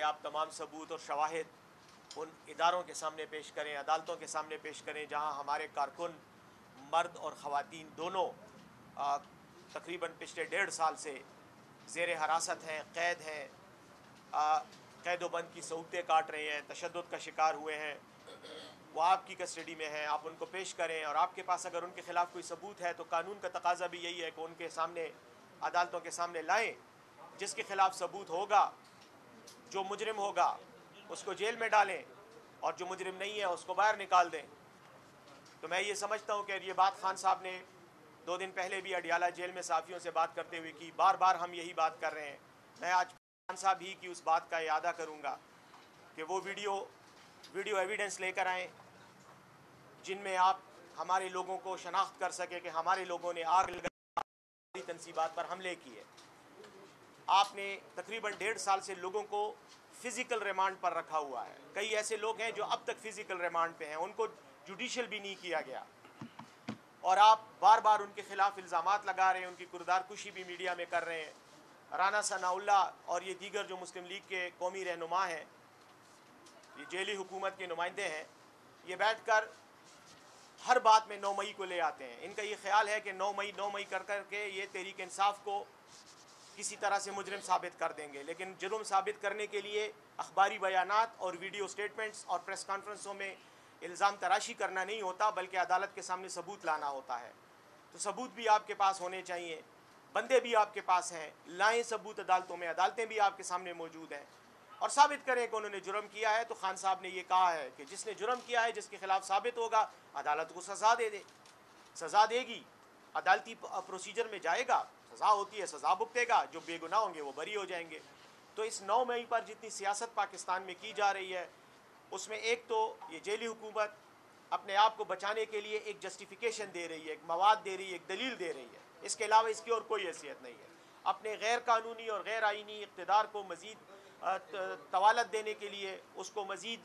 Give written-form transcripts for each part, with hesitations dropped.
आप तमाम सबूत और शवाहिद उन इदारों के सामने पेश करें, अदालतों के सामने पेश करें जहां हमारे कारकुन मर्द और ख़वातीन दोनों तकरीबन पिछले 1.5 साल से ज़ेर हरासत हैं, कैद हैं, कैद-ओ-बंद की सहूलतें काट रहे हैं, तशद्दुद का शिकार हुए हैं, वो आपकी कस्टडी में हैं। आप उनको पेश करें और आपके पास अगर उनके ख़िलाफ़ कोई सबूत है तो कानून का तकाजा भी यही है कि उनके सामने अदालतों के सामने लाएं। जिसके ख़िलाफ़ सबूत होगा, जो मुजरिम होगा उसको जेल में डालें और जो मुजरिम नहीं है उसको बाहर निकाल दें। तो मैं ये समझता हूँ कि ये बात खान साहब ने 2 दिन पहले भी अडियाला जेल में साफ़ियों से बात करते हुए की। बार बार हम यही बात कर रहे हैं। मैं आज खान साहब ही की उस बात का इयादा करूँगा कि वो वीडियो एविडेंस लेकर आएँ जिनमें आप हमारे लोगों को शनाख्त कर सके कि हमारे लोगों ने आग लगाई, तनसीबात पर हमले किए। आपने तकरीबन 1.5 साल से लोगों को फ़िज़िकल रिमांड पर रखा हुआ है। कई ऐसे लोग हैं जो अब तक फ़िज़िकल रिमांड पे हैं, उनको जुडिशल भी नहीं किया गया और आप बार बार उनके ख़िलाफ़ इल्ज़ामात लगा रहे हैं, उनकी कुर्दार कुशी भी मीडिया में कर रहे हैं। राना सनाउल्लाह और ये दीगर जो मुस्लिम लीग के कौमी रहनुमा हैं, ये जेली हुकूमत के नुमाइंदे हैं, ये बैठ कर हर बात में 9 मई को ले आते हैं। इनका ये ख्याल है कि 9 मई कर के ये तहरीक इंसाफ को किसी तरह से मुजरिम साबित कर देंगे। लेकिन जुर्म साबित करने के लिए अखबारी बयानात और वीडियो स्टेटमेंट्स और प्रेस कॉन्फ्रेंसों में इल्ज़ाम तराशी करना नहीं होता, बल्कि अदालत के सामने सबूत लाना होता है। तो सबूत भी आपके पास होने चाहिए, बंदे भी आपके पास हैं, लाएं सबूत अदालतों में, अदालतें भी आपके सामने मौजूद हैं और साबित करें कि उन्होंने जुर्म किया है। तो खान साहब ने ये कहा है कि जिसने जुर्म किया है, जिसके खिलाफ साबित होगा, अदालत को सज़ा दे दे, सज़ा देगी, अदालती प्रोसीजर में जाएगा, सज़ा होती है, सज़ा भुगतेगा, जो बेगुनाह होंगे वो बरी हो जाएंगे। तो इस 9 मई पर जितनी सियासत पाकिस्तान में की जा रही है, उसमें एक तो ये जेली हुकूमत अपने आप को बचाने के लिए एक जस्टिफिकेशन दे रही है, एक मवाद दे रही है, एक दलील दे रही है। इसके अलावा इसकी और कोई हैसियत नहीं है। अपने गैर कानूनी और गैर आइनी इक़्तिदार को मज़ीद तवालत देने के लिए, उसको मज़ीद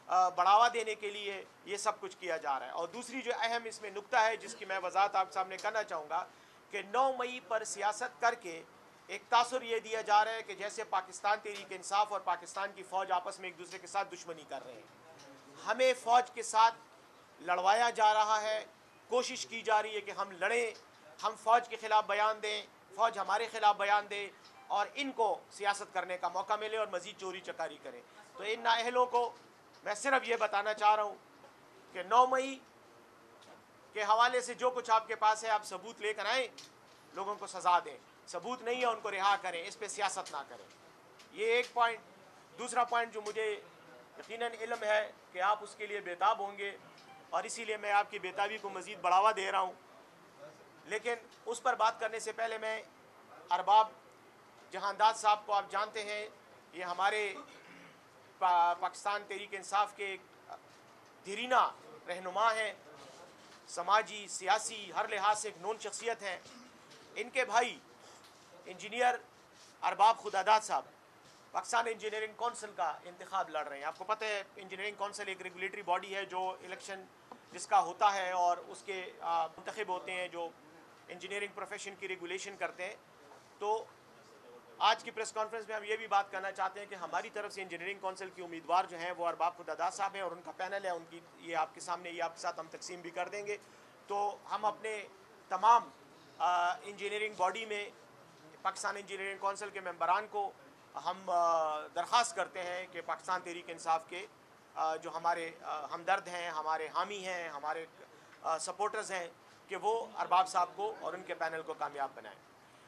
बढ़ावा देने के लिए ये सब कुछ किया जा रहा है। और दूसरी जो अहम इसमें नुक्ता है जिसकी मैं वजाहत आप सामने करना चाहूँगा कि 9 मई पर सियासत करके एक तासुर ये दिया जा रहा है कि जैसे पाकिस्तान तहरीक इंसाफ और पाकिस्तान की फ़ौज आपस में एक दूसरे के साथ दुश्मनी कर रहे हैं। हमें फ़ौज के साथ लड़वाया जा रहा है, कोशिश की जा रही है कि हम लड़ें, हम फ़ौज के ख़िलाफ़ बयान दें, फ़ौज हमारे ख़िलाफ़ बयान दे और इनको सियासत करने का मौका मिले और मज़ीद चोरी चकारी करें। तो इन नाअहलों को मैं सिर्फ ये बताना चाह रहा हूँ कि 9 मई के हवाले से जो कुछ आपके पास है, आप सबूत लेकर आएँ, लोगों को सज़ा दें। सबूत नहीं है उनको रिहा करें, इस पर सियासत ना करें। ये एक पॉइंट। दूसरा पॉइंट जो मुझे यकीनन इल्म है कि आप उसके लिए बेताब होंगे और इसीलिए मैं आपकी बेताबी को मज़ीद बढ़ावा दे रहा हूँ, लेकिन उस पर बात करने से पहले मैं अरबाब जहांदाद साहब को, आप जानते हैं ये हमारे पाकिस्तान तहरीक इंसाफ के धीरीना रहनुमा हैं, समाजी सियासी हर लिहाज से एक नोन शख्सियत हैं। इनके भाई इंजीनियर अरबाब खुदादाद साहब पाकिस्तान इंजीनियरिंग कौंसिल का इंतखाब लड़ रहे हैं। आपको पता है इंजीनियरिंग कौंसिल एक रेगुलेटरी बॉडी है जो इलेक्शन जिसका होता है और उसके मुंतखब होते हैं जो इंजीनियरिंग प्रोफेशन की रेगुलेशन करते हैं। तो आज की प्रेस कॉन्फ्रेंस में हम ये भी बात करना चाहते हैं कि हमारी तरफ से इंजीनियरिंग कौंसिल की उम्मीदवार जो हैं वो अरबाब खुदादाद साहब हैं और उनका पैनल है, उनकी ये आपके सामने, ये आपके साथ हम तकसीम भी कर देंगे। तो हम अपने तमाम इंजीनियरिंग बॉडी में पाकिस्तान इंजीनियरिंग कौंसिल के मेंबरान को हम दरख्वास्त करते हैं कि पाकिस्तान तहरीक इंसाफ के जो हमारे हमदर्द हैं, हमारे हामी हैं, हमारे सपोर्टर्स हैं, कि वो अरबाब साहब को और उनके पैनल को कामयाब बनाएं।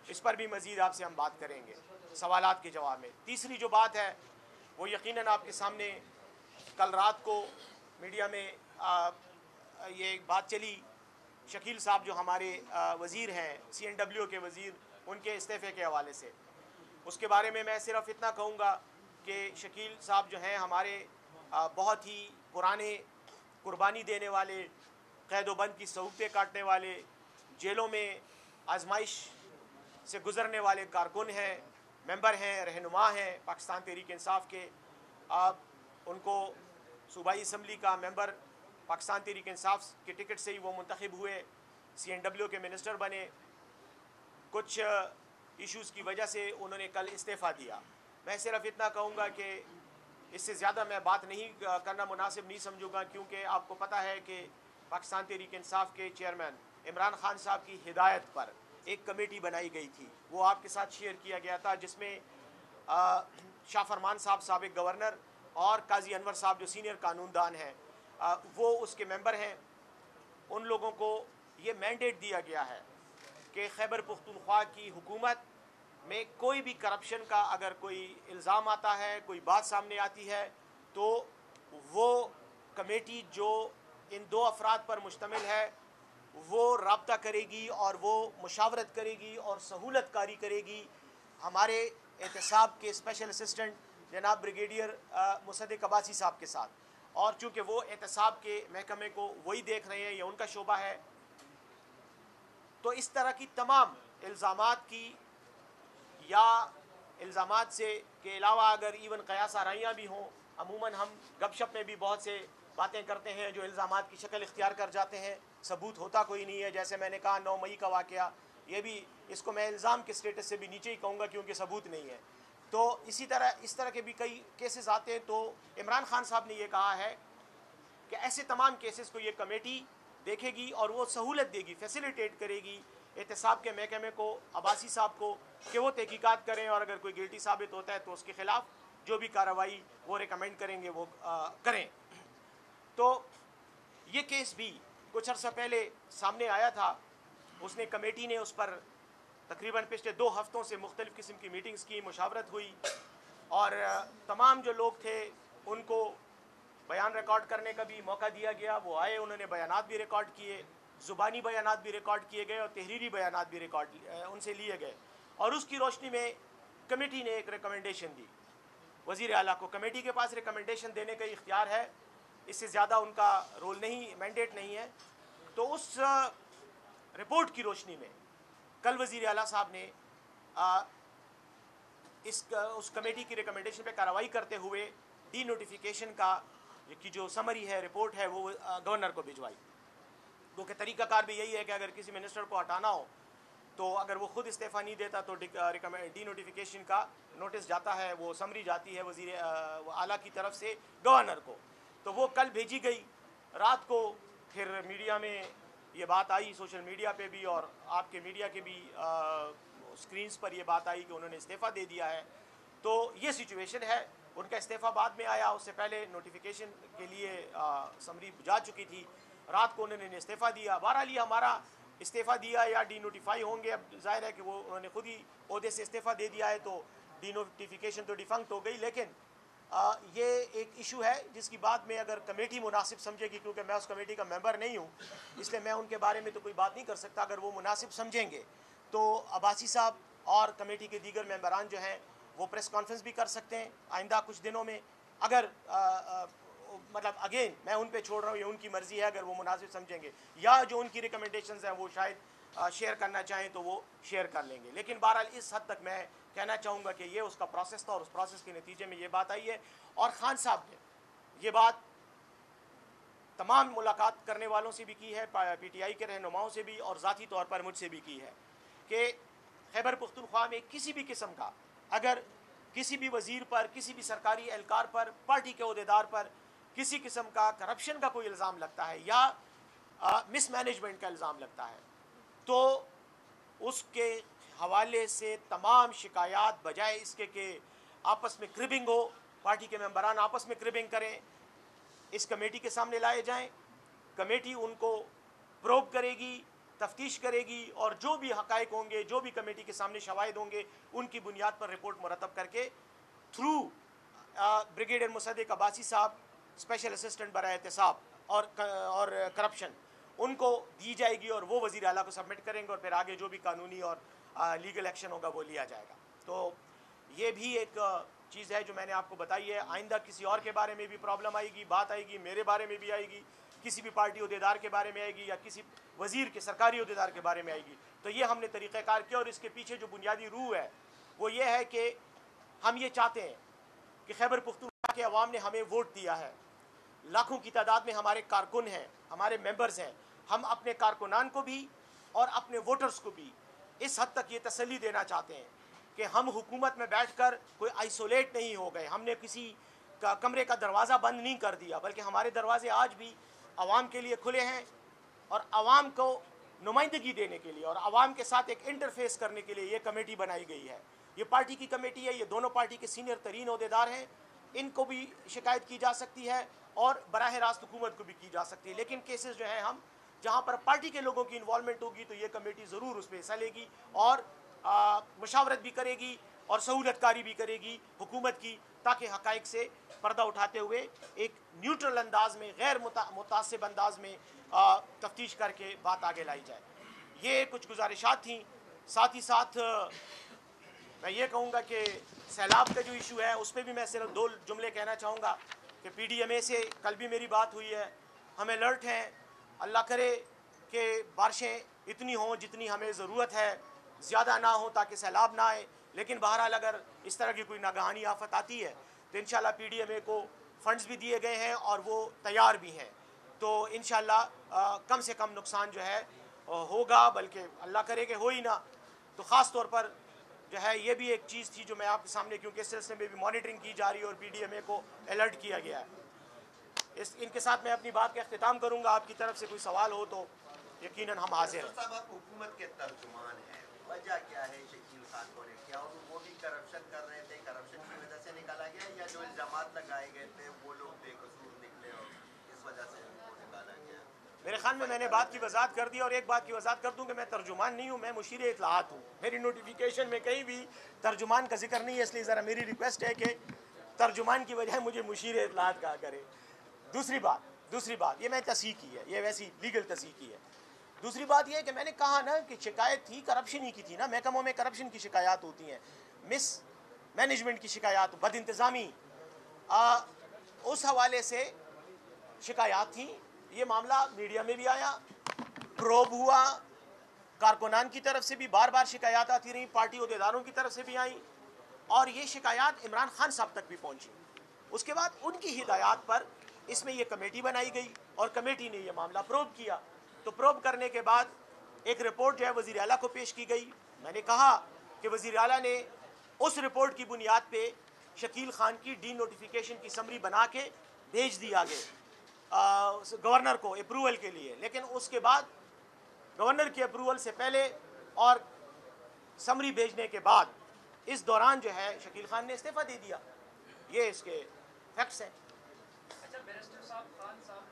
इस पर भी मज़ीद आपसे हम बात करेंगे सवालात के जवाब में। तीसरी जो बात है वो यकीनन आपके सामने कल रात को मीडिया में ये बात चली, शकील साहब जो हमारे वज़ीर हैं, CNW के वज़ीर, उनके इस्तीफ़े के हवाले से। उसके बारे में मैं सिर्फ इतना कहूँगा कि शकील साहब जो हैं हमारे बहुत ही पुराने, कुर्बानी देने वाले, कैद-ओ-बंद की सहूलतें काटने वाले, जेलों में आजमाइश से गुज़रने वाले कारकुन हैं, मेंबर हैं, रहनुमा हैं पाकिस्तान तहरीक इंसाफ के। उनको सूबाई असम्बली का मेंबर पाकिस्तान तहरीक इंसाफ के टिकट से ही वो मुंतखब हुए, CNW के मिनिस्टर बने। कुछ इश्यूज़ की वजह से उन्होंने कल इस्तीफ़ा दिया। मैं सिर्फ इतना कहूँगा कि इससे ज़्यादा मैं बात नहीं करना मुनासिब नहीं समझूंगा, क्योंकि आपको पता है कि पाकिस्तान तहरीक इंसाफ के चेयरमैन इमरान खान साहब की हिदायत पर एक कमेटी बनाई गई थी, वो आपके साथ शेयर किया गया था, जिसमें शाह फरमान साहब साबिक गवर्नर और काजी अनवर साहब जो सीनियर कानूनदान हैं वो उसके मेंबर हैं। उन लोगों को ये मैंडेट दिया गया है कि खैबर पुख्तूनख्वा की हुकूमत में कोई भी करप्शन का अगर कोई इल्ज़ाम आता है, कोई बात सामने आती है, तो वो कमेटी जो इन दो अफराद पर मुश्तमिल है वो राब्ता करेगी और वो मुशावरत करेगी और सहूलत कारी करेगी हमारे एहतसाब के स्पेशल असिस्टेंट जनाब ब्रिगेडियर मुसद्दिक अब्बासी साहब के साथ। और चूँकि वो एहतसाब के महकमे को वही देख रहे हैं, ये उनका शोबा है, तो इस तरह की तमाम इल्ज़ामात की या इल्ज़ामात से के अलावा अगर इवन क़यास आराइयाँ भी हों, अमूमन हम गपशप में भी बहुत से बातें करते हैं जो इल्ज़ामात की शक्ल इख्तियार कर जाते हैं, सबूत होता कोई नहीं है। जैसे मैंने कहा 9 मई का वाक़या, ये भी इसको मैं इल्ज़ाम के स्टेटस से भी नीचे ही कहूँगा क्योंकि सबूत नहीं है। तो इसी तरह इस तरह के भी कई केसेस आते हैं। तो इमरान खान साहब ने ये कहा है कि ऐसे तमाम केसेस को ये कमेटी देखेगी और वो सहूलत देगी, फैसिलिटेट करेगी एहतसाब के महकमे को, अब्बासी साहब को, कि वो तहकीकात करें और अगर कोई गिल्टी साबित होता है तो उसके ख़िलाफ़ जो भी कार्रवाई वो रिकमेंड करेंगे वो करें। तो ये केस भी कुछ अर्सा पहले सामने आया था, उसने कमेटी ने उस पर तकरीबन पिछले 2 हफ्तों से मुख्तलिफ़ किस्म की मीटिंग्स की, मुशावरत हुई और तमाम जो लोग थे उनको बयान रिकॉर्ड करने का भी मौका दिया गया। वो आए, उन्होंने बयानात भी रिकॉर्ड किए, ज़ुबानी बयानात भी रिकॉर्ड किए गए और तहरीरी बयानात भी रिकॉर्ड उनसे लिए गए। और उसकी रोशनी में कमेटी ने एक रिकमेंडेशन दी वज़ीर आला को। कमेटी के पास रिकमेंडेशन देने का इख्तियार है, इससे ज़्यादा उनका रोल नहीं, मैंडेट नहीं है। तो उस रिपोर्ट की रोशनी में कल वज़ीर आला साहब ने उस कमेटी की रिकमेंडेशन पे कार्रवाई करते हुए डी नोटिफिकेशन का की जो समरी है, रिपोर्ट है, वो गवर्नर को भिजवाई। क्योंकि तरीक़ाकार भी यही है कि अगर किसी मिनिस्टर को हटाना हो तो अगर वो खुद इस्तीफ़ा नहीं देता तो डी नोटिफिकेशन का नोटिस जाता है, वो समरी जाती है वज़ीर आला की तरफ से गवर्नर को। तो वो कल भेजी गई रात को, फिर मीडिया में ये बात आई, सोशल मीडिया पे भी और आपके मीडिया के भी स्क्रीन्स पर ये बात आई कि उन्होंने इस्तीफ़ा दे दिया है। तो ये सिचुएशन है। उनका इस्तीफ़ा बाद में आया, उससे पहले नोटिफिकेशन के लिए समरी जा चुकी थी। रात को उन्होंने इस्तीफ़ा दिया। बहरहाल ये हमारा इस्तीफ़ा दिया या डी नोटिफाई होंगे, अब जाहिर है कि वो उन्होंने खुद ही ओहदे से इस्तीफ़ा दे दिया है तो डी नोटिफिकेशन तो डिफंक्ट हो गई। लेकिन ये एक इशू है जिसकी बाद में अगर कमेटी मुनासिब समझेगी, क्योंकि मैं उस कमेटी का मेंबर नहीं हूँ इसलिए मैं उनके बारे में तो कोई बात नहीं कर सकता, अगर वो मुनासिब समझेंगे तो अब्बासी साहब और कमेटी के दीगर मेंबरान जो हैं वो प्रेस कॉन्फ्रेंस भी कर सकते हैं आइंदा कुछ दिनों में। अगर मतलब अगेन मैं उन पे छोड़ रहा हूँ, ये उनकी मर्ज़ी है, अगर वो मुनासिब समझेंगे या जो उनकी रिकमेंडेशंस हैं वो शायद शेयर करना चाहें तो वो शेयर कर लेंगे। लेकिन बहरहाल इस हद तक मैं कहना चाहूँगा कि ये उसका प्रोसेस था और उस प्रोसेस के नतीजे में ये बात आई है। और खान साहब ने ये बात तमाम मुलाकात करने वालों से भी की है, PTI के रहनुमाओं से भी और ज़ाती तौर पर मुझसे भी की है कि खैबर पुख्तूनख्वा में किसी भी किस्म का अगर किसी भी वज़ीर पर, किसी भी सरकारी एहलकार पर, पार्टी के अहदेदार पर किसी किस्म का करप्शन का कोई इल्ज़ाम लगता है या मिसमैनेजमेंट का इल्ज़ाम लगता है तो उसके हवाले से तमाम शिकायत बजाय इसके कि आपस में क्रिबिंग हो, पार्टी के मेंबरान आपस में क्रिबिंग करें, इस कमेटी के सामने लाए जाएं। कमेटी उनको प्रोब करेगी, तफ्तीश करेगी और जो भी हक़ाइक़ होंगे, जो भी कमेटी के सामने शवाहिद होंगे, उनकी बुनियाद पर रिपोर्ट मुरतब करके थ्रू ब्रिगेडियर मुसद्दिक अब्बासी साहब स्पेशल असिस्टेंट बराए एहतसाब और करप्शन उनको दी जाएगी और वो वज़ीर आला को सबमिट करेंगे और फिर आगे जो भी कानूनी और लीगल एक्शन होगा वो लिया जाएगा। तो ये भी एक चीज़ है जो मैंने आपको बताई है। आइंदा किसी और के बारे में भी प्रॉब्लम आएगी, बात आएगी, मेरे बारे में भी आएगी, किसी भी पार्टी अहदेदार के बारे में आएगी या किसी वज़ीर के सरकारी अहदेदार के बारे में आएगी, तो ये हमने तरीक़ाकार किया। और इसके पीछे जो बुनियादी रूह है वो ये है कि हम ये चाहते हैं कि खैबर पुख्तूनख्वा के अवाम ने हमें वोट दिया है, लाखों की तादाद में हमारे कारकुन हैं, हमारे मेंबर्स हैं। हम अपने कारकुनान को भी और अपने वोटर्स को भी इस हद तक ये तसल्ली देना चाहते हैं कि हम हुकूमत में बैठकर कोई आइसोलेट नहीं हो गए, हमने किसी का कमरे का दरवाज़ा बंद नहीं कर दिया, बल्कि हमारे दरवाजे आज भी आवाम के लिए खुले हैं और आवाम को नुमाइंदगी देने के लिए और आवाम के साथ एक इंटरफेस करने के लिए ये कमेटी बनाई गई है। ये पार्टी की कमेटी है, ये दोनों पार्टी के सीनियर तरीन ओहदेदार हैं, इनको भी शिकायत की जा सकती है और बराह रास्त हुकूमत को भी की जा सकती है। लेकिन केसेस जो हैं हम जहाँ पर पार्टी के लोगों की इन्वॉल्वमेंट होगी तो ये कमेटी ज़रूर उसमें हिस्सा लेगी और मशावरत भी करेगी और सहूलतकारी भी करेगी हुकूमत की, ताकि हक़ाइक़ से पर्दा उठाते हुए एक न्यूट्रल अंदाज में, गैर मुतासिब अंदाज में तफ्तीश करके बात आगे लाई जाए। ये कुछ गुजारिशात थी। साथ ही साथ मैं ये कहूँगा कि सैलाब का जो इशू है उस पर भी मैं सिर्फ 2 जुमले कहना चाहूँगा कि PDMA से कल भी मेरी बात हुई है, हम अलर्ट हैं। अल्लाह करे कि बारिशें इतनी हों जितनी हमें ज़रूरत है, ज़्यादा ना हो ताकि सैलाब ना आए। लेकिन बहरहाल अगर इस तरह की कोई नागहानी आफत आती है तो इंशाल्लाह PDMA को फ़ंड्स भी दिए गए हैं और वो तैयार भी हैं, तो इंशाल्लाह कम से कम नुकसान जो है होगा, बल्कि अल्लाह करे कि हो ही ना। तो ख़ास तौर पर जो है ये भी एक चीज़ थी जो मैं आपके सामने, क्योंकि इस सिलसिले में भी मॉनिटरिंग की जा रही है और PDMA को अलर्ट किया गया है। इनके साथ मैं अपनी बात का अख्तिताम करूँगा। आपकी तरफ से कोई सवाल हो तो यकीनन हम हाजिर हैं। साहब, आप हुकूमत के तर्जुमान हैं, वजह क्या है शकील खान को ने क्या वो भी करप्शन कर रहे थे, करप्शन की वजह से निकाला गया, या जो इल्जामात लगाए गए थे वो लोग बेकसूर निकले और इस वजह से उनको निकाला गया? मेरे ख्याल में मैंने बात की वजाहत कर दी और एक बात की वजाहत कर दूं कि मैं तर्जुमान नहीं हूं, मैं मुशीर इत्तलाआत हूं। मेरी नोटिफिकेशन में कहीं भी तर्जुमान का जिक्र नहीं है, इसलिए ज़रा मेरी रिक्वेस्ट है कि तर्जुमान की बजाय मुझे मुशीर इत्तलाआत कहा करें। दूसरी बात ये मैं तस्हीह की है, ये वैसी लीगल तस्हीह की है। दूसरी बात ये है कि मैंने कहा ना कि शिकायत थी करप्शन ही की थी ना, महकमों में करप्शन की शिकायत होती हैं, मिस मैनेजमेंट की शिकायत, बद इंतज़ामी, उस हवाले से शिकायत थी। ये मामला मीडिया में भी आया, प्रोब हुआ, कारकुनान की तरफ से भी बार बार शिकायत आती रही, पार्टी अहदेदारों की तरफ से भी आई और ये शिकायत इमरान खान साहब तक भी पहुंची। उसके बाद उनकी हिदायत पर इसमें यह कमेटी बनाई गई और कमेटी ने यह मामला प्रोब किया। तो प्रोब करने के बाद एक रिपोर्ट जो है वज़ीर आला को पेश की गई। मैंने कहा कि वज़ीर आला ने उस रिपोर्ट की बुनियाद पे शकील खान की डी नोटिफिकेशन की समरी बना के भेज दी आगे गवर्नर को अप्रूवल के लिए। लेकिन उसके बाद गवर्नर की अप्रूवल से पहले और समरी भेजने के बाद इस दौरान जो है शकील खान ने इस्तीफ़ा दे दिया। ये इसके फैक्ट्स हैं। अच्छा बैरिस्टर साहब, खान साहब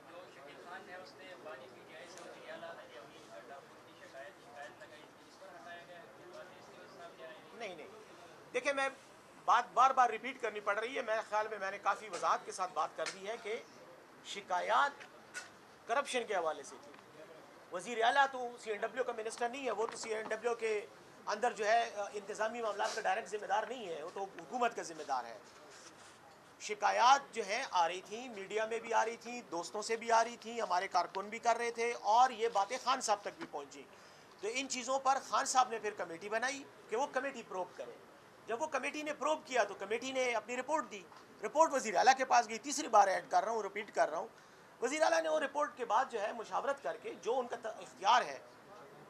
जो शकील खान है उसने वानी PTI से वज़ीर आला ने अपनी डॉक्टर की शिकायत लगाई, इस पर हटाया गया? नहीं, देखिए मैं बात बार बार रिपीट करनी पड़ रही है। मेरे ख्याल में मैंने काफ़ी वजाहत के साथ बात कर दी है कि शिकायत करप्शन के हवाले से थी। वज़ीर आला तो CNW का मिनिस्टर नहीं है, वो तो CNW के अंदर जो है इंतज़ामी मामला का डायरेक्ट ज़िम्मेदार नहीं है, वो तो हुकूमत का ज़िम्मेदार है। शिकायत जो है आ रही थी, मीडिया में भी आ रही थी, दोस्तों से भी आ रही थी, हमारे कारकुन भी कर रहे थे और ये बातें खान साहब तक भी पहुंची। तो इन चीज़ों पर खान साहब ने फिर कमेटी बनाई कि वो कमेटी प्रोब करे। जब वो कमेटी ने प्रोब किया तो कमेटी ने अपनी रिपोर्ट दी। रिपोर्ट वज़ीर आला के पास गई, तीसरी बार ऐड कर रहा हूँ, रिपीट कर रहा हूँ। वज़ीर आला ने वो रिपोर्ट के बाद जो है मुशावरत करके जो उनका इख्तियार है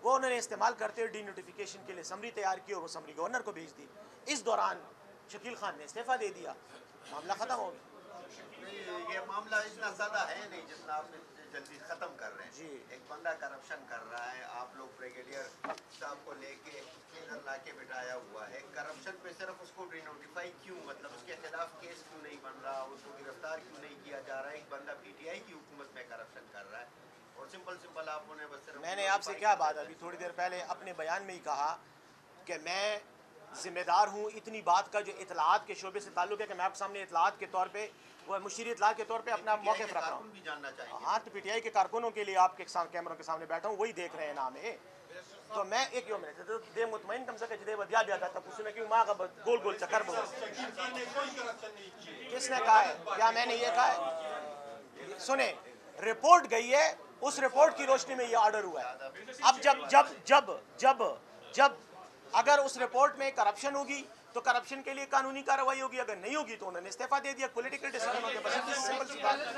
वो उन्होंने इस्तेमाल करते हुए डी नोटिफिकेशन के लिए समरी तैयार की और वो समरी गवर्नर को भेज दी। इस दौरान शकील खान ने इस्तीफ़ा दे दिया, मामला ख़त्म हो गया। ये मामला इतना ज़्यादा है नहीं जितना आप जल्दी ख़त्म कर रहे हैं जी। एक बंदा करप्शन कर रहा है, आप लोग ब्रिगेडियर साहब को लेके इधर ला के बिठाया हुआ है, करप्शन पे सिर्फ उसको डिनोटिफाई क्यों, मतलब उसके खिलाफ केस क्यों नहीं बन रहा, उसको गिरफ्तार क्यों नहीं किया जा रहा है? एक बंदा PTI की हुकूमत में करप्शन कर रहा है और सिंपल आप उन्हें बस सिर्फ। मैंने आपसे क्या बात अभी थोड़ी देर पहले अपने बयान में ही कहा कि मैं ज़िम्मेदार हूँ इतनी बात का जो इतलात के शोबे से ताल्लुक़ है कि मैं आपके सामने इतलात के तौर पे वो मुशीर इतलात के तौर पे अपना मौक़िफ़ रख रहा हूँ। भी जानना चाहिए। हाँ, तो PTI के कारकुनों के लिए आपके कैमरों के सामने बैठा हूँ, वही देख रहे हैं नाम है। तो मैं एक यो मिनट तो दे मुतमईन कम से कम बदिया जाता तब उसमें क्यों माँ का गोल गोल चक्कर बोल। किसने कहा है? क्या मैंने ये कहा है? सुने, रिपोर्ट गई है, उस रिपोर्ट की रोशनी में ये ऑर्डर हुआ है। अब जब जब जब जब जब अगर उस रिपोर्ट में करप्शन होगी तो करप्शन के लिए कानूनी कार्रवाई होगी, अगर नहीं होगी तो उन्होंने इस्तीफा दे दिया, पॉलिटिकल डिसीजन हो गया। बस सिंपल सी बात है।